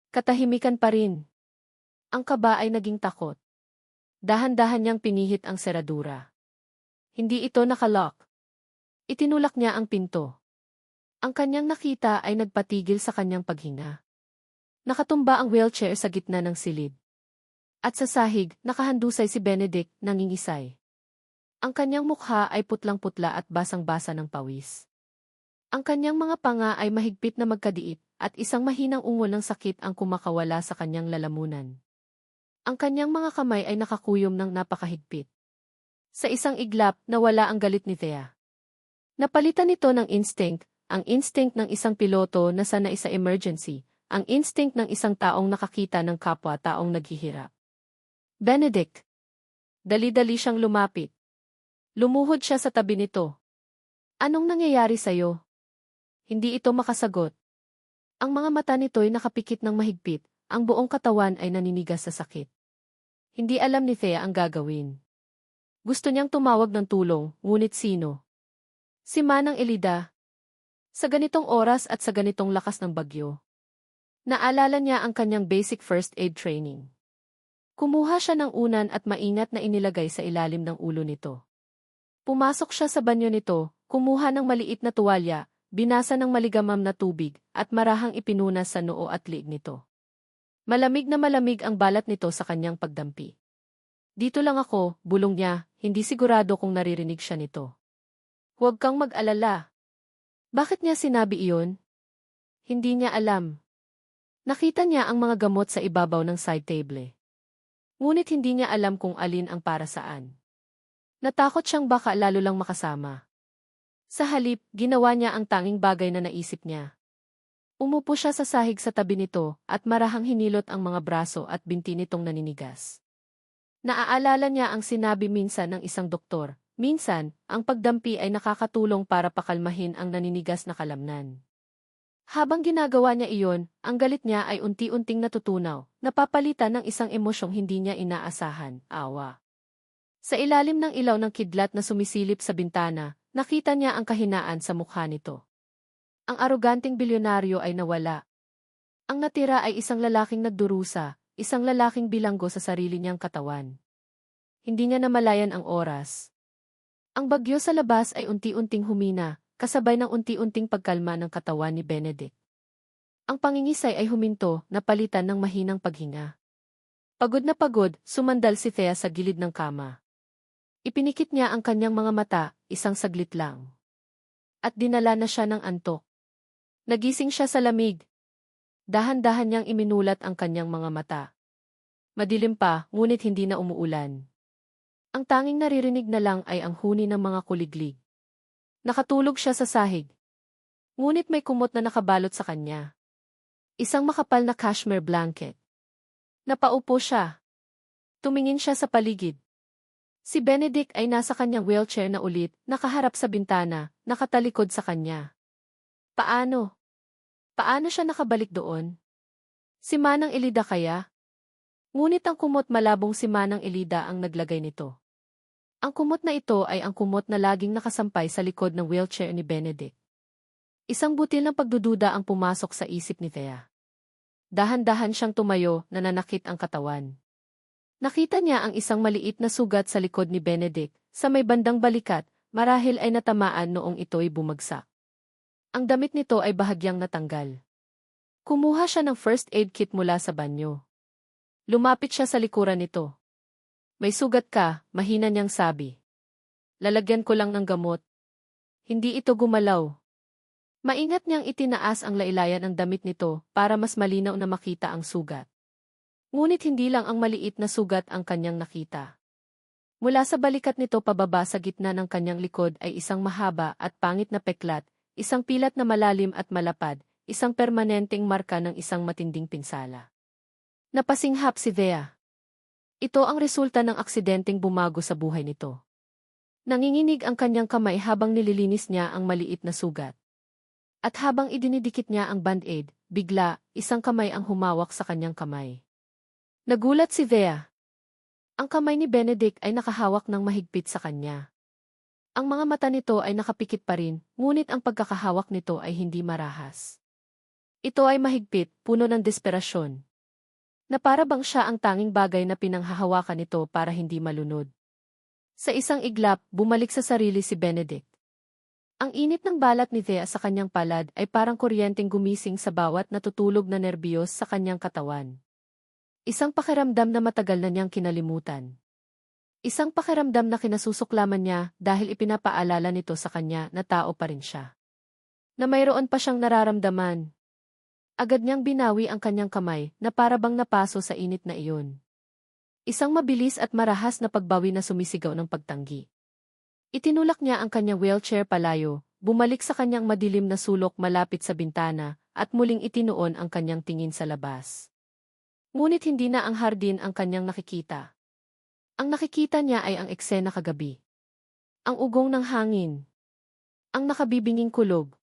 Katahimikan pa rin. Ang kaba ay naging takot. Dahan-dahan niyang pinihit ang seradura. Hindi ito nakalock. Itinulak niya ang pinto. Ang kanyang nakita ay nagpatigil sa kanyang paghinga. Nakatumba ang wheelchair sa gitna ng silid. At sa sahig, nakahandusay si Benedict, nangingisay. Ang kanyang mukha ay putlang-putla at basang-basa ng pawis. Ang kanyang mga panga ay mahigpit na magkadiit, at isang mahinang ungol ng sakit ang kumakawala sa kanyang lalamunan. Ang kanyang mga kamay ay nakakuyom ng napakahigpit. Sa isang iglap, nawala ang galit ni Thea. Napalitan nito ng instinct, ang instinct ng isang piloto na sanay sa emergency, ang instinct ng isang taong nakakita ng kapwa-taong naghihirap. Benedict. Dali-dali siyang lumapit. Lumuhod siya sa tabi nito. Anong nangyayari sa'yo? Hindi ito makasagot. Ang mga mata nito'y nakapikit ng mahigpit, ang buong katawan ay naninigas sa sakit. Hindi alam ni Thea ang gagawin. Gusto niyang tumawag ng tulong, ngunit sino? Si Manang Elida. Sa ganitong oras at sa ganitong lakas ng bagyo. Naalala niya ang kanyang basic first aid training. Kumuha siya ng unan at maingat na inilagay sa ilalim ng ulo nito. Pumasok siya sa banyo nito, kumuha ng maliit na tuwalya, binasa ng maligamam na tubig, at marahang ipinunas sa noo at liig nito. Malamig na malamig ang balat nito sa kanyang pagdampi. Dito lang ako, bulong niya, hindi sigurado kung naririnig siya nito. Huwag kang mag-alala. Bakit niya sinabi iyon? Hindi niya alam. Nakita niya ang mga gamot sa ibabaw ng side table. Ngunit hindi niya alam kung alin ang para saan. Natakot siyang baka lalo lang makasama. Sa halip, ginawa niya ang tanging bagay na naisip niya. Umupo siya sa sahig sa tabi nito at marahang hinilot ang mga braso at binti nitong naninigas. Naaalala niya ang sinabi minsan ng isang doktor, minsan, ang pagdampi ay nakakatulong para pakalmahin ang naninigas na kalamnan. Habang ginagawa niya iyon, ang galit niya ay unti-unting natutunaw, napapalitan ng isang emosyong hindi niya inaasahan, awa. Sa ilalim ng ilaw ng kidlat na sumisilip sa bintana, nakita niya ang kahinaan sa mukha nito. Ang aroganting bilyonaryo ay nawala. Ang natira ay isang lalaking nagdurusa, isang lalaking bilanggo sa sarili niyang katawan. Hindi niya namalayan ang oras. Ang bagyo sa labas ay unti-unting humina, kasabay ng unti-unting pagkalma ng katawan ni Benedict. Ang pangingisay ay huminto, napalitan ng mahinang paghinga. Pagod na pagod, sumandal si Thea sa gilid ng kama. Ipinikit niya ang kanyang mga mata, isang saglit lang. At dinala na siya ng antok. Nagising siya sa lamig. Dahan-dahan niyang iminulat ang kanyang mga mata. Madilim pa, ngunit hindi na umuulan. Ang tanging naririnig na lang ay ang huni ng mga kuliglig. Nakatulog siya sa sahig. Ngunit may kumot na nakabalot sa kanya. Isang makapal na cashmere blanket. Napaupo siya. Tumingin siya sa paligid. Si Benedict ay nasa kanyang wheelchair na ulit, nakaharap sa bintana, nakatalikod sa kanya. Paano? Paano siya nakabalik doon? Si Manang Elida kaya? Ngunit ang kumot malabong si Manang Elida ang naglagay nito. Ang kumot na ito ay ang kumot na laging nakasampay sa likod ng wheelchair ni Benedict. Isang butil ng pagdududa ang pumasok sa isip ni Thea. Dahan-dahan siyang tumayo, nananakit ang katawan. Nakita niya ang isang maliit na sugat sa likod ni Benedict, sa may bandang balikat, marahil ay natamaan noong ito'y bumagsak. Ang damit nito ay bahagyang natanggal. Kumuha siya ng first aid kit mula sa banyo. Lumapit siya sa likuran nito. May sugat ka, mahina niyang sabi. Lalagyan ko lang ng gamot. Hindi ito gumalaw. Maingat niyang itinaas ang laylayan ng damit nito para mas malinaw na makita ang sugat. Ngunit hindi lang ang maliit na sugat ang kanyang nakita. Mula sa balikat nito pababa sa gitna ng kanyang likod ay isang mahaba at pangit na peklat, isang pilat na malalim at malapad, isang permanenteng marka ng isang matinding pinsala. Napasinghap si Thea. Ito ang resulta ng aksidenteng bumago sa buhay nito. Nanginginig ang kanyang kamay habang nililinis niya ang maliit na sugat. At habang idinidikit niya ang band-aid, bigla, isang kamay ang humawak sa kanyang kamay. Nagulat si Thea. Ang kamay ni Benedict ay nakahawak ng mahigpit sa kanya. Ang mga mata nito ay nakapikit pa rin, ngunit ang pagkakahawak nito ay hindi marahas. Ito ay mahigpit, puno ng desperasyon. Na para bang siya ang tanging bagay na pinanghahawakan nito para hindi malunod. Sa isang iglap, bumalik sa sarili si Benedict. Ang init ng balat ni Thea sa kanyang palad ay parang kuryenteng gumising sa bawat natutulog na nerbiyos sa kanyang katawan. Isang pakiramdam na matagal na niyang kinalimutan. Isang pakiramdam na kinasusuklaman niya dahil ipinapaalala nito sa kanya na tao pa rin siya. Na mayroon pa siyang nararamdaman. Agad niyang binawi ang kanyang kamay na para bang napaso sa init na iyon. Isang mabilis at marahas na pagbawi na sumisigaw ng pagtanggi. Itinulak niya ang kanyang wheelchair palayo, bumalik sa kanyang madilim na sulok malapit sa bintana, at muling itinuon ang kanyang tingin sa labas. Ngunit hindi na ang hardin ang kanyang nakikita. Ang nakikita niya ay ang eksena kagabi. Ang ugong ng hangin. Ang nakabibinging kulog.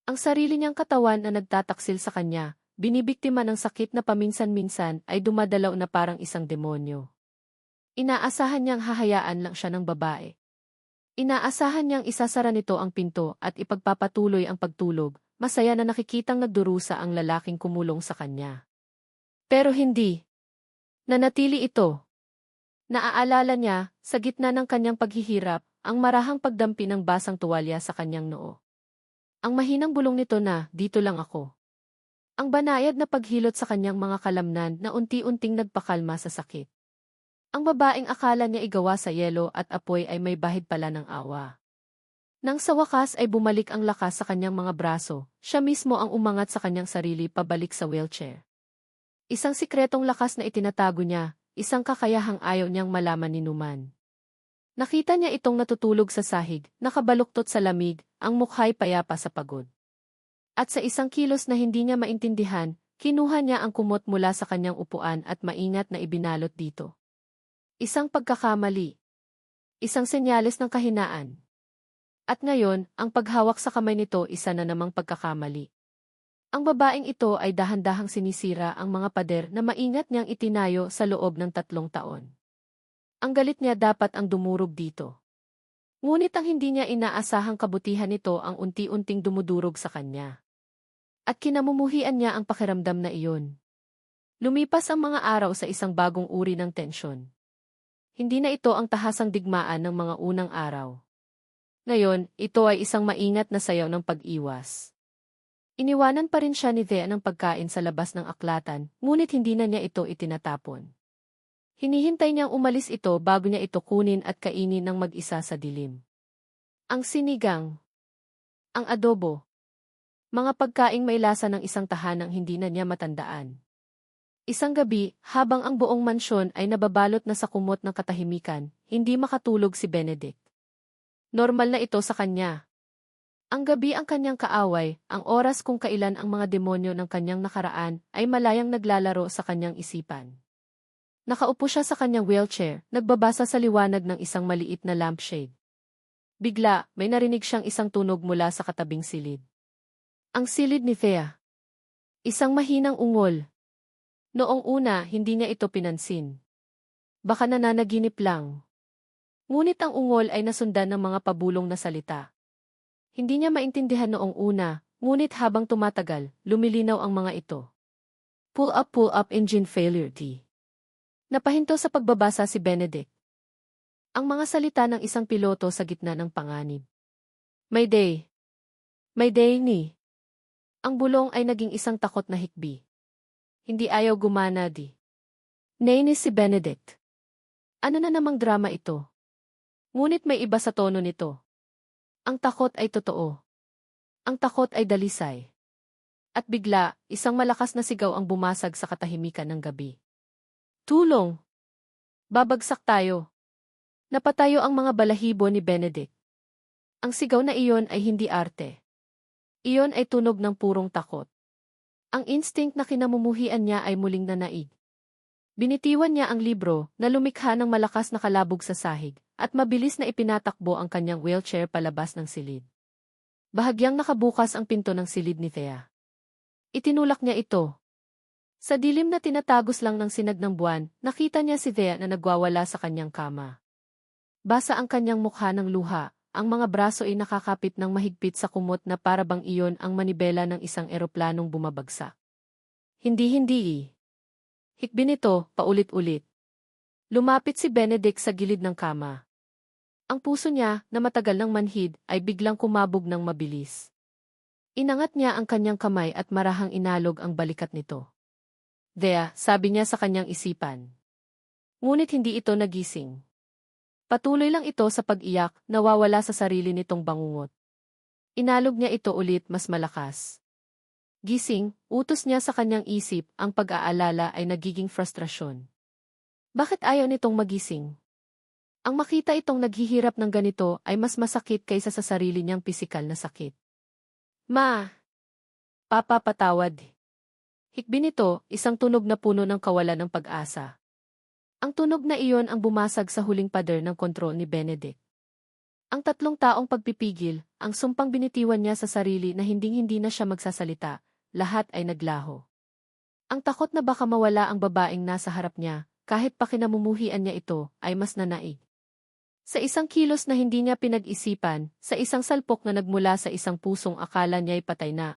Ang sarili niyang katawan na nagtataksil sa kanya, binibiktima ng sakit na paminsan-minsan ay dumadalaw na parang isang demonyo. Inaasahan niyang hahayaan lang siya ng babae. Inaasahan niyang isasara nito ang pinto at ipagpapatuloy ang pagtulog, masaya na nakikitang nagdurusa ang lalaking kumulong sa kanya. Pero hindi. Nanatili ito. Naaalala niya, sa gitna ng kanyang paghihirap, ang marahang pagdampi ng basang tuwalya sa kanyang noo. Ang mahinang bulong nito na, dito lang ako. Ang banayad na paghilot sa kanyang mga kalamnan na unti-unting nagpakalma sa sakit. Ang babaeng akala niya igawa sa yelo at apoy ay may bahid pala ng awa. Nang sa wakas ay bumalik ang lakas sa kanyang mga braso, siya mismo ang umangat sa kanyang sarili pabalik sa wheelchair. Isang sikretong lakas na itinatago niya, isang kakayahang ayaw niyang malaman ni Numan. Nakita niya itong natutulog sa sahig, nakabaluktot sa lamig, ang mukha'y payapa sa pagod. At sa isang kilos na hindi niya maintindihan, kinuha niya ang kumot mula sa kanyang upuan at maingat na ibinalot dito. Isang pagkakamali. Isang senyales ng kahinaan. At ngayon, ang paghawak sa kamay nito isa na namang pagkakamali. Ang babaeng ito ay dahan-dahang sinisira ang mga pader na maingat niyang itinayo sa loob ng 3 taon. Ang galit niya dapat ang dumurog dito. Ngunit ang hindi niya inaasahang kabutihan nito ang unti-unting dumudurog sa kanya. At kinamumuhian niya ang pakiramdam na iyon. Lumipas ang mga araw sa isang bagong uri ng tensyon. Hindi na ito ang tahasang digmaan ng mga unang araw. Ngayon, ito ay isang maingat na sayaw ng pag-iwas. Iniwanan pa rin siya ni Thea ng pagkain sa labas ng aklatan, ngunit hindi na niya ito itinatapon. Hinihintay niyang umalis ito bago niya ito kunin at kainin ng mag-isa sa dilim. Ang sinigang. Ang adobo. Mga pagkaing may lasa ng isang tahanang hindi na niya matandaan. Isang gabi, habang ang buong mansyon ay nababalot na sa kumot ng katahimikan, hindi makatulog si Benedict. Normal na ito sa kanya. Ang gabi ang kanyang kaaway, ang oras kung kailan ang mga demonyo ng kanyang nakaraan ay malayang naglalaro sa kanyang isipan. Nakaupo siya sa kanyang wheelchair, nagbabasa sa liwanag ng isang maliit na lampshade. Bigla, may narinig siyang isang tunog mula sa katabing silid. Ang silid ni Thea. Isang mahinang ungol. Noong una, hindi niya ito pinansin. Baka nananaginip lang. Ngunit ang ungol ay nasundan ng mga pabulong na salita. Hindi niya maintindihan noong una, ngunit habang tumatagal, lumilinaw ang mga ito. Pull up, engine failure T. Napahinto sa pagbabasa si Benedict. Ang mga salita ng isang piloto sa gitna ng panganib. Mayday. Mayday ni. Ang bulong ay naging isang takot na hikbi. Hindi ayaw gumana di. Nainis si Benedict. Ano na namang drama ito? Ngunit may iba sa tono nito. Ang takot ay totoo. Ang takot ay dalisay. At bigla, isang malakas na sigaw ang bumasag sa katahimikan ng gabi. Tulong! Babagsak tayo! Napatayo ang mga balahibo ni Benedict. Ang sigaw na iyon ay hindi arte. Iyon ay tunog ng purong takot. Ang instinct na kinamumuhian niya ay muling nanaig. Binitiwan niya ang libro na lumikha ng malakas na kalabog sa sahig at mabilis na ipinatakbo ang kanyang wheelchair palabas ng silid. Bahagyang nakabukas ang pinto ng silid ni Thea. Itinulak niya ito. Sa dilim na tinatagos lang ng sinag ng buwan, nakita niya si Thea na nagwawala sa kanyang kama. Basa ang kanyang mukha ng luha, ang mga braso ay nakakapit ng mahigpit sa kumot na para bang iyon ang manibela ng isang eroplanong bumabagsak. Hindi. Hikbi nito, paulit-ulit. Lumapit si Benedict sa gilid ng kama. Ang puso niya, na matagal ng manhid, ay biglang kumabog ng mabilis. Inangat niya ang kanyang kamay at marahang inalog ang balikat nito. Thea, sabi niya sa kanyang isipan. Ngunit hindi ito nagising. Patuloy lang ito sa pag-iyak, nawawala sa sarili nitong bangungot. Inalog niya ito ulit mas malakas. Gising, utos niya sa kanyang isip, ang pag-aalala ay nagiging frustrasyon. Bakit ayaw nitong magising? Ang makita itong naghihirap ng ganito ay mas masakit kaysa sa sarili niyang pisikal na sakit. Ma! Papa, patawad. Hikbi nito, isang tunog na puno ng kawalan ng pag-asa. Ang tunog na iyon ang bumasag sa huling pader ng kontrol ni Benedict. Ang 3 taong pagpipigil, ang sumpang binitiwan niya sa sarili na hinding-hindi na siya magsasalita, lahat ay naglaho. Ang takot na baka mawala ang babaeng nasa harap niya, kahit pa kinamumuhian niya ito, ay mas nanaig. Sa isang kilos na hindi niya pinag-isipan, sa isang salpok na nagmula sa isang pusong akala niya'y patay na,